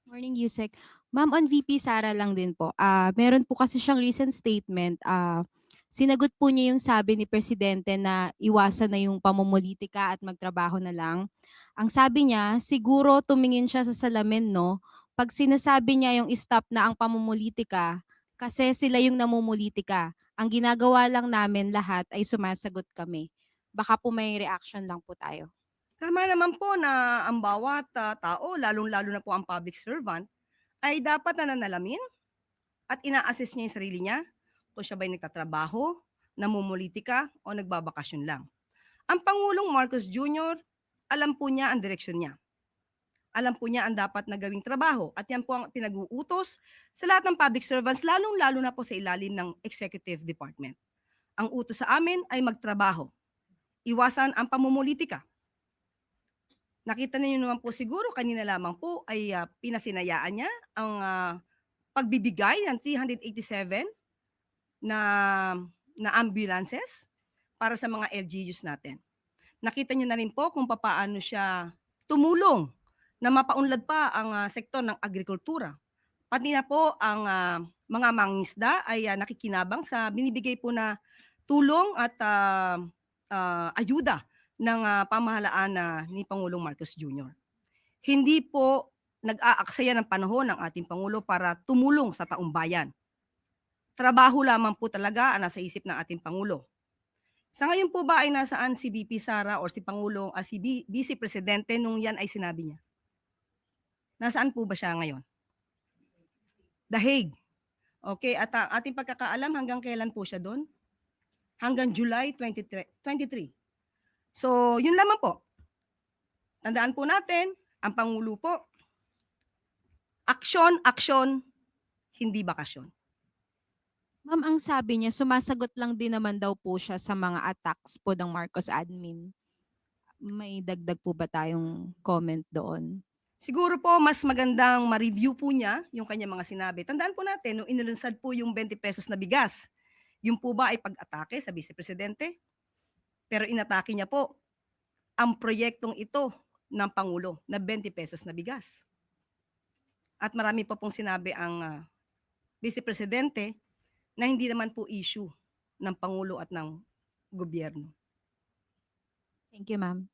Morning, Yusek. Ma'am, on VP Sara lang din po. Meron po kasi siyang recent statement. Sinagot po niya yung sabi ni Presidente na iwasan na yung pamumulitika at magtrabaho na lang. Ang sabi niya, siguro tumingin siya sa salamin, no? Pag sinasabi niya yung stop na ang pamumulitika, kasi sila yung namumulitika. Ang ginagawa lang namin lahat ay sumasagot kami. Baka po may reaction lang po tayo. Tama naman po na ang bawat, tao lalong-lalo na po ang public servant ay dapat nananalamin at ina-assess niya yung sarili niya kung siya ba'y nagtatrabaho, namumolitika o nagbabakasyon lang. Ang Pangulong Marcos Jr., alam po niya ang direksyon niya. Alam po niya ang dapat na gawing trabaho at yan po ang pinag-uutos sa lahat ng public servants lalong-lalo na po sa ilalim ng executive department. Ang utos sa amin ay magtrabaho, iwasan ang pamumulitika. Nakita niyo naman po siguro kanina lamang po ay, pinasinayaan niya ang, pagbibigay ng 387 na ambulances para sa mga LGUs natin. Nakita niyo na rin po kung papaano siya tumulong na mapaunlad pa ang, sektor ng agrikultura. Pati na po ang, mga mangingisda ay, nakikinabang sa binibigay po na tulong at, ayuda ng, pamahalaan ni Pangulong Marcos Jr. Hindi po nag-aaksaya ng panahon ng ating Pangulo para tumulong sa taong bayan. Trabaho lamang po talaga ang nasa isip ng ating Pangulo. Sa ngayon po ba ay nasaan si VP Sara or si Pangulo, si Vice Presidente nung yan ay sinabi niya? Nasaan po ba siya ngayon? The Hague. Okay, at ang ating pagkakaalam hanggang kailan po siya doon? Hanggang July 23. So, yun lamang po. Tandaan po natin, ang Pangulo po, aksyon, aksyon, hindi bakasyon. Ma'am, ang sabi niya sumasagot lang din naman daw po siya sa mga attacks po ng Marcos admin. May dagdag po ba tayong comment doon? Siguro po mas magandang ma-review po niya yung kanyang mga sinabi. Tandaan po natin nung inilunsad po yung 20 pesos na bigas, yun po ba ay pag-atake sa Vice Presidente? Pero inatake niya po ang proyektong ito ng Pangulo na 20 pesos na bigas. At marami pa pong sinabi ang, Vice Presidente na hindi naman po issue ng Pangulo at ng gobyerno. Thank you, ma'am.